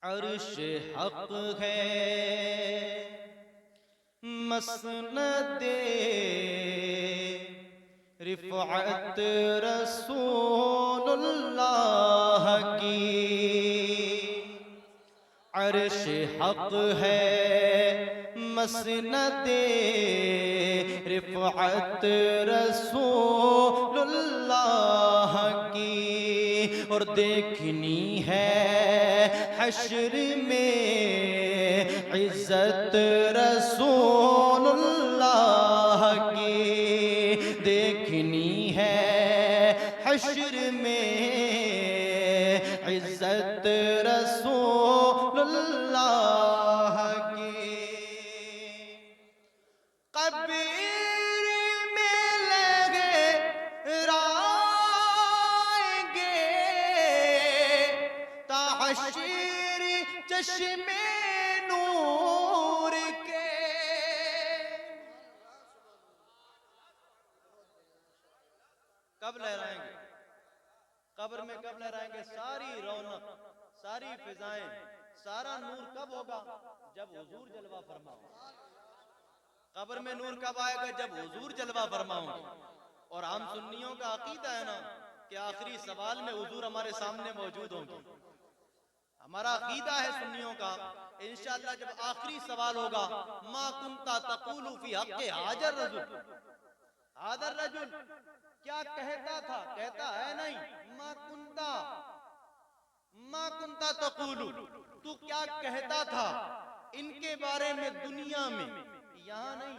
अर्श हक है मसनदे रिफ़अत रसूलुल्लाह की। अर्श हक है मसनदे रिफ़अत रसूलुल्लाह की। और देखनी है हश्र में इज्जत रसूलुल्लाह की। देखनी है हश्र में इज्जत रसूलुल्लाह की। कब्र में लगे राएंगे ताहशीर चश्मे नूर के। कब लहराएंगे? कब्र में कब लहराएंगे? सारी रौनक, सारी फिजाएं, सारा नूर कब होगा? जब हुजूर जलवा फरमाओ। कब्र में नूर कब आएगा? जब हुजूर जलवा फरमाओगे। और हम सुन्नियों का अकीदा है ना कि आखिरी सवाल में हुजूर हमारे सामने मौजूद होंगे। हमारा अकीदा है सुन्नियों का, इंशाअल्लाह जब आखिरी सवाल होगा, मा कुंता तक़ूलु फी हक़्क़ि हाजर रजुल, हादर रजुल क्या कहता था? कहता है नहीं, मा कुंता तक़ूलु, तू क्या कहता था इनके बारे में दुनिया में? यहाँ नहीं,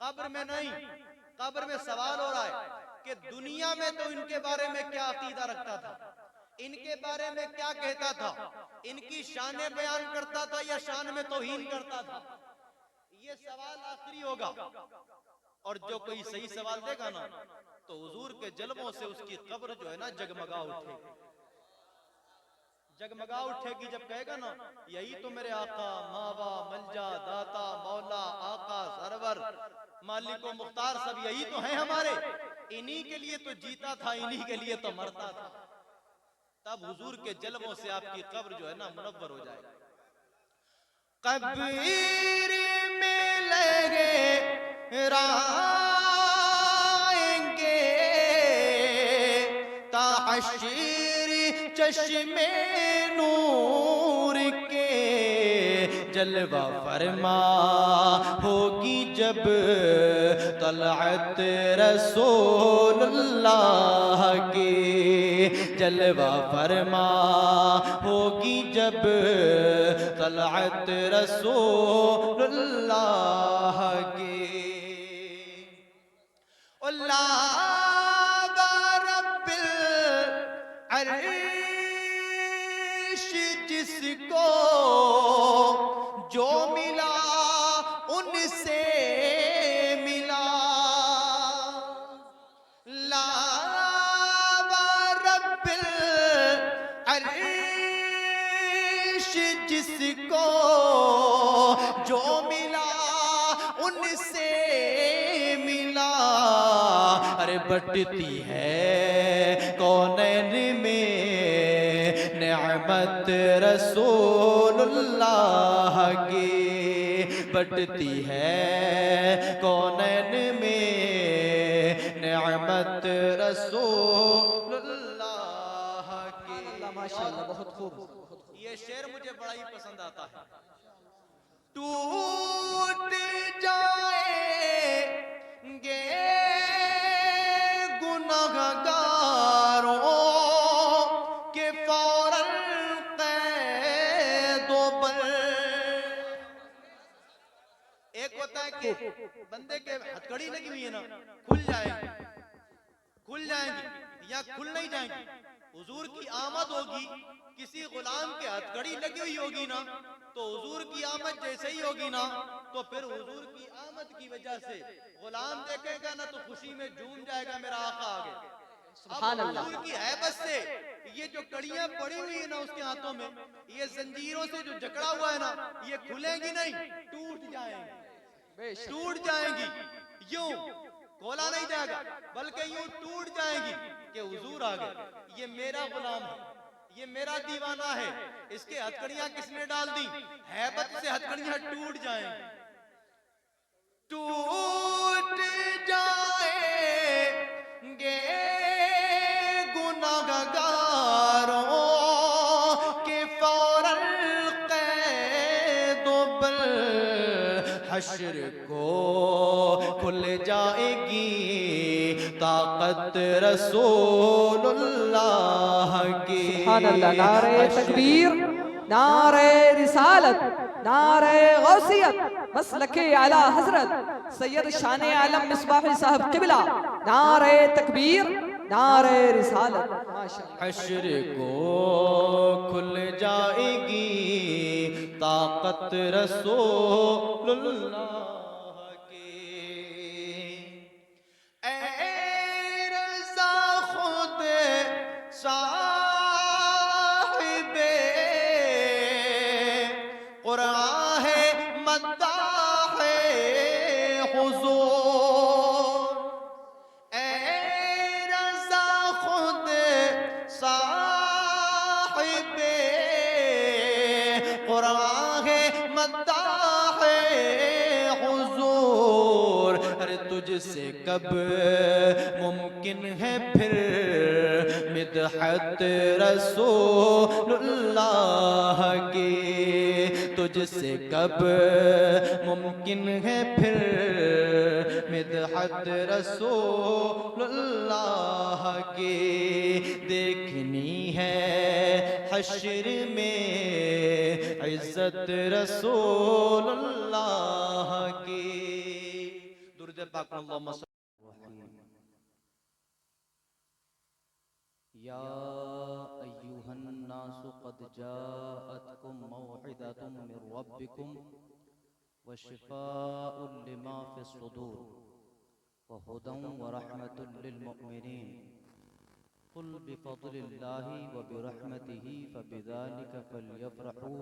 कब्र में नहीं। कब्र में सवाल हो रहा है कि दुनिया में तो इनके बारे में क्या अकीदा रखता था, इनके बारे में क्या कहता था, इनकी शान बयान करता था या शान में तौहीन करता था? ये सवाल आखिरी होगा। और जो कोई सही सवाल देगा ना तो हुजूर के जलवों से उसकी कब्र जो है ना जगमगा उठेगी, जगमगा उठेगी। जब कहेगा ना यही तो मेरे आका मावा मलजा दाता मौला आका सरवर मालिक व मुख्तार सब यही तो हैं हमारे, इन्हीं के लिए तो जीता था, इन्हीं के लिए तो मरता था। तब हुजूर के जलवों से आपकी कब्र जो है ना मुनव्वर हो जाएगी। कब्र में लगे राएंगे ताहशीर चश्मे नूर के। जलवा फरमा होगी जब तलअत रसूलुल्लाह की। जलवा फरमा होगी जब तलअत रसूलुल्लाह की। अर्श जिसको जो मिला उनसे मिला, लावा रब्बिल अर्श जिसको जो मिला उनसे मिला। अरे बटती है कौनैन में नेमत रसूलुल्लाह की। बटती है कौनैन में नेमत रसूलुल्लाह की। माशाअल्लाह, बहुत खूब। ये शेर मुझे बड़ा ही पसंद आता है। टूट जाएंगे गुनहगारों के फौरन क़ैदो पर। एक होता है कि बंदे के हथकड़ी लगी हुई है ना, खुल जाएंगी, खुल जाएंगी या खुल नहीं जाएंगी। हुजूर की आमद होगी, किसी गुलाम के हथकड़ी लगी हुई होगी ना, तो हुजूर की आमद जैसे ही होगी ना तो फिर हुजूर की आमद की वजह से गुलाम देखेगा ना तो खुशी में झूम जाएगा, मेरा आका आ गया। अब हुजूर की हैबत से ये जो कड़ियां पड़ी हुई है ना उसके हाथों में, ये जंजीरों से जो जकड़ा हुआ है ना, ये खुलेंगी नहीं, टूट जाएंगी, टूट जाएंगी। यूं खोला नहीं जाएगा बल्कि यूं टूट जाएंगी कि हुजूर आ गए, ये मेरा गुलाम है, ये मेरा दीवाना है, इसके हथकड़ियां किसने डाल दी, हैबत से हथकड़ियां टूट जाएं, टूट जाएंगे गुनाहगारों के फौरन क़ैद बल हश्र को खुल जाएगी ताकत रसूलुल्लाह की। सुभानअल्लाह। नारे तकबीर, नारे रिसालत, नारे गौसियत, मसलके आला हजरत सैयद शान आलम मिसबाह साहब किबला। नारे तकबीर, नारे रिसालत। माशाअल्लाह। हश्र को खुल जाएगी ताकत रसूलुल्लाह की। ऐ रज़ा खुद साहिबे कुरान है मद्दाह है हुजूर। ऐ रज़ा खुद साहिबे कुरान है मद्दाह है हुजूर। अरे तुझसे कब मुमकिन है फिर मिदहत रसूलुल्लाह की, तुझसे कब मुमकिन है फिर मिदहत रसूलुल्लाह की। देखनी है हश्र में इज्जत रसूलुल्लाह की। दुरूद पाक अल्लाहुम्मा सल्लि या अय्युहन नासु क़द जाअतकुम मौइज़तुम मिर रब्बिकुम व शिफ़ाउन लिमा फ़िस सुदूर व हुदन व रहमतुल लिल मुमिनीन। कुल बिफ़ज़लिल्लाहि व बिरहमतिही फ़बिज़ालिका फ़ल्यफ़रहू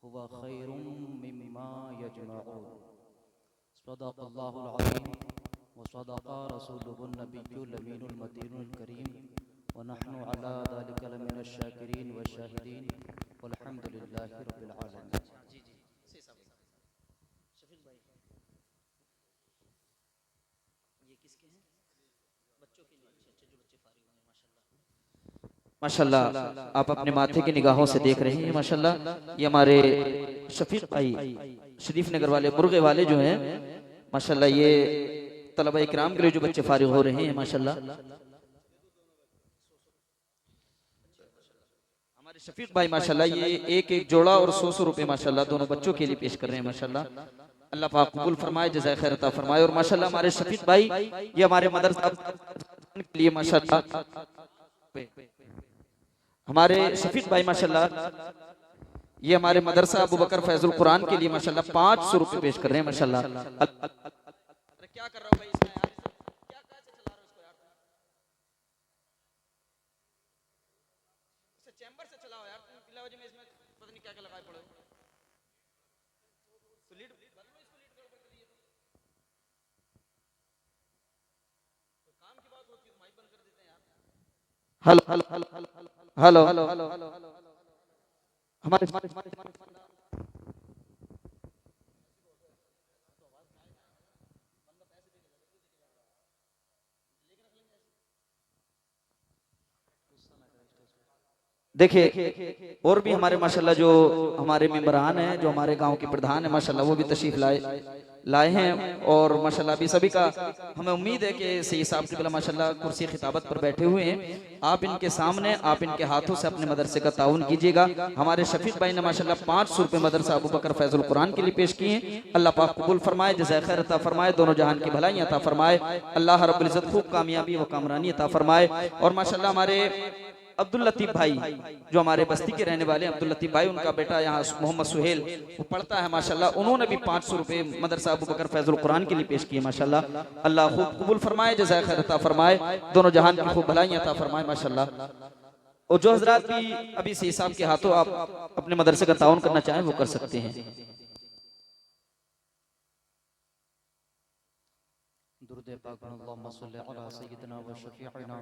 हुवा खैरुम मिम्मा यजमऊन। सदक़ल्लाहुल अज़ीम व सदक़ रसूलुहुन नबियुल अमीनुल मतीनुल करीम व नहनु अला ज़ालिका लमिनश शाकिरीन व शाहिदीन वल्हम्दुलिल्लाहि रब्बिल आलमीन। माशाल्लाह आप अपने माथे की निगाहों से देख रहे हैं। माशाल्लाह ये हमारे शफीक भाई शरीफ नगर वाले मुर्गे वाले जो हैं, माशाल्लाह ये तलबा इकराम के लिए जो बच्चे फारिग हो रहे हैं, माशाल्लाह हमारे शफीक भाई माशाल्लाह ये एक एक जोड़ा और 100 रुपए माशाल्लाह दोनों बच्चों के लिए पेश कर रहे हैं। माशाल्लाह अल्लाह पाक कबूल फरमाए, जज़ाए खैर अता फरमाए। और माशाल्लाह हमारे शफीक भाई ये हमारे मदरसा के लिए माशाल्लाह हमारे शफीक भाई माशाल्लाह ये हमारे मदरसा अबू बकर फैजुल कुरान के लिए माशाल्लाह 500 रुपए पेश कर रहे हैं। माशाल्लाह क्या कर रहा हूं भाई इसमें यार, क्या कैसे चला रहा हो इसको यार, इसे चैम्बर से चलाओ यार, तुम बिला वजह में इसमें पता नहीं क्या क्या लगाए पड़े हो। तो लीड बदलो, इसको लीड करो कर दिए तो काम की बात होती है तो माइक बंद कर देते हैं यार। Hello hello hello hello hello हमारे देखिए और भी हमारे माशाल्लाह जो हमारे मेंबरान हैं, जो हमारे गांव के प्रधान हैं माशाल्लाह, वो भी तशरीफ लाए हैं। और माशाल्लाह अभी सभी का हमें उम्मीद है कि सही साहब क़िबला माशाल्लाह कुर्सी खिताबत पर बैठे हुए हैं। आप इनके सामने आप इनके हाथों से अपने मदरसे का ताउन कीजिएगा। हमारे शफीक भाई ने माशाल्लाह 500 रुपए मदरसा अबू बकर फैजुल कुरान के लिए पेश किए हैं। अल्लाह पाक कबूल फरमाए, जज़ाए खैर अता फरमाए, दोनों जहान की भलाई अता फरमाए। अल्लाह रब्बुल इज्जत खूब कामयाबी व कामरानी अता फरमाए। और माशाल्लाह हमारे अब्दुल लतीफ भाई जो हमारे बस्ती के रहने वाले अब्दुल लतीफ भाई, उनका बेटा यहाँ मोहम्मद सुहेल वो पढ़ता है माशाल्लाह, उन्होंने भी 500 रुपए मदरसा अबू बकर फैजुल कुरान के लिए पेश किए। माशाल्लाह अल्लाह खूब कबूल फरमाए, जज़ाए खैर अता फरमाए, दोनों जहान की खूब भलाई अता फरमाए। माशाल्लाह और जो हजरात भी अभी से साहब के हाथों आप अपने मदरसे का ताउन करना चाहें वो कर सकते हैं। दुरूद पाक अल्लाहुम्मा सल्लि अला सय्यिदिना व शफीअना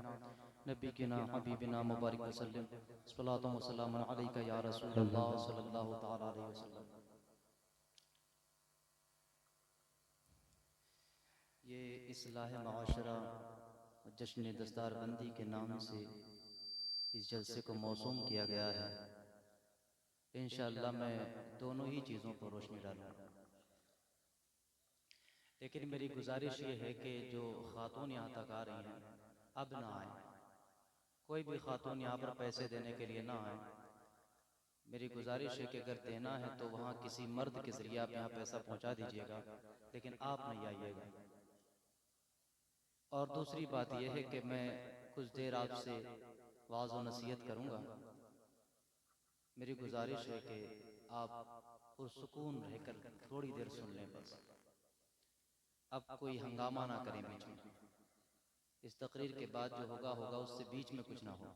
नबीना हबीबिना मुबारक वसल्लम सल्लल्लाहु व सल्लम अलैका या रसूलल्लाह सल्लल्लाहु तआला अलैहि वसल्लम। ये इस्लाह माशरा जश्न दस्तारबंदी के नाम से इस जलसे को मौसूम किया गया है। इंशाअल्लाह मैं दोनों ही चीज़ों पर रोशनी डालूंगा, लेकिन मेरी गुजारिश ये है कि जो खातून यहाँ तक आ रही हैं अब ना आए। कोई भी खातून यहाँ पर पैसे देने के लिए ना आए। मेरी गुजारिश है कि अगर देना है तो वहाँ किसी मर्द के जरिए आप यहाँ पैसा पहुँचा दीजिएगा, लेकिन आप नहीं आइएगा। और दूसरी बात यह है कि मैं कुछ देर आपसे वाज़ व नसीहत करूँगा। मेरी गुजारिश है कि आप पुरसुकून रहकर थोड़ी देर सुन लें बस। अब कोई हंगामा ना करें बीच में। इस तकरीर के बाद जो होगा होगा, उससे बीच में कुछ ना हो,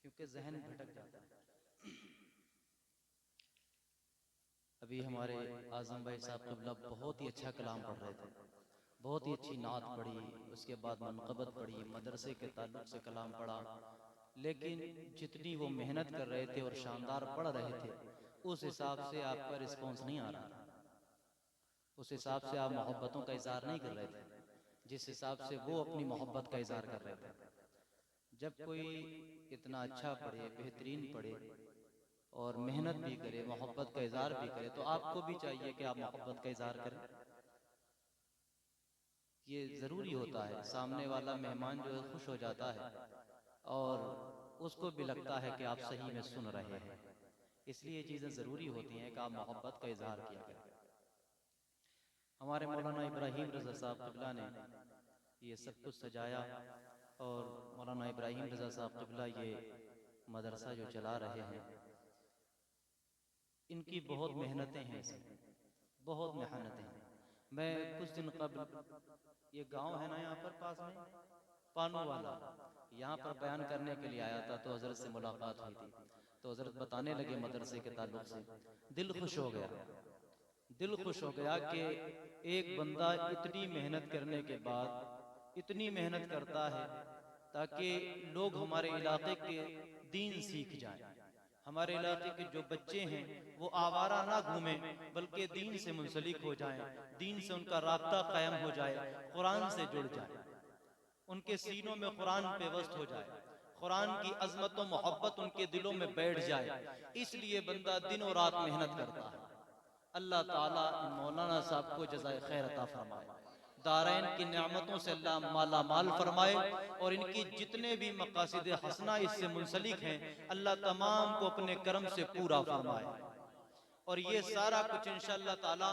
क्योंकि जहन भटक जाता है। अभी हमारे आजम भाई साहब क़िबला बहुत ही अच्छा कलाम पढ़ रहे थे, बहुत ही अच्छी नात पढ़ी, उसके बाद मनक़बत पढ़ी, मदरसे के ताल्लुक से कलाम पढ़ा। लेकिन जितनी वो मेहनत कर रहे थे और शानदार पढ़ रहे थे, उस हिसाब से आपका रिस्पॉन्स नहीं आ रहा। उस हिसाब से आप मोहब्बतों का इज़हार नहीं कर रहे थे, जिस हिसाब से वो अपनी मोहब्बत का इज़हार कर रहे थे। जब कोई इतना अच्छा पढ़े, बेहतरीन पढ़े और मेहनत भी करे, मोहब्बत का इज़हार भी करे, तो आपको भी चाहिए कि आप मोहब्बत का इज़हार करें। ये ज़रूरी होता है। सामने वाला मेहमान जो है खुश हो जाता है और उसको भी लगता है कि आप सही में सुन रहे हैं। इसलिए चीज़ें ज़रूरी होती हैं कि आप मोहब्बत का इज़हार किया करें। हमारे मौलाना इब्राहिम रज़ा साहब क़िबला ने ये सब कुछ सजाया, और मौलाना इब्राहिम रज़ा साहब क़िबला ये मदरसा जो चला रहे हैं, इनकी बहुत मेहनतें हैं, इसमें बहुत मेहनतें हैं। मैं कुछ दिन कबल, ये गांव है ना यहाँ पर पास में, पानू वाला, यहाँ पर बयान करने के लिए आया था, तो हज़रत से मुलाकात हुई थी। तो हज़रत बताने लगे मदरसे के ताल्लुक से, दिल खुश हो गया। दिल खुश हो गया कि एक बंदा इतनी मेहनत करने के बाद इतनी मेहनत करता है ताकि लोग हमारे इलाके के दीन सीख जाएं, हमारे इलाके के जो बच्चे हैं वो आवारा ना घूमें, बल्कि दीन से मुंसलिक हो जाएं, दीन से उनका राब्ता कायम हो जाए, कुरान से जुड़ जाए, उनके सीनों में कुरान पेवस्त हो जाए, कुरान की अजमत व मोहब्बत उनके दिलों में बैठ जाए। इसलिए बंदा दिन और रात मेहनत करता है। अल्लाह ताला इन मौलाना साहब को जज़ाए खैर अता फरमाए, दारैन की नेमतों से अल्लाह माला माल फरमाए, और इनकी जितने भी मकासिद हसना इससे मुंसलिक हैं, अल्लाह तमाम को अपने करम से पूरा फरमाए। और ये सारा कुछ इंशाअल्लाह ताला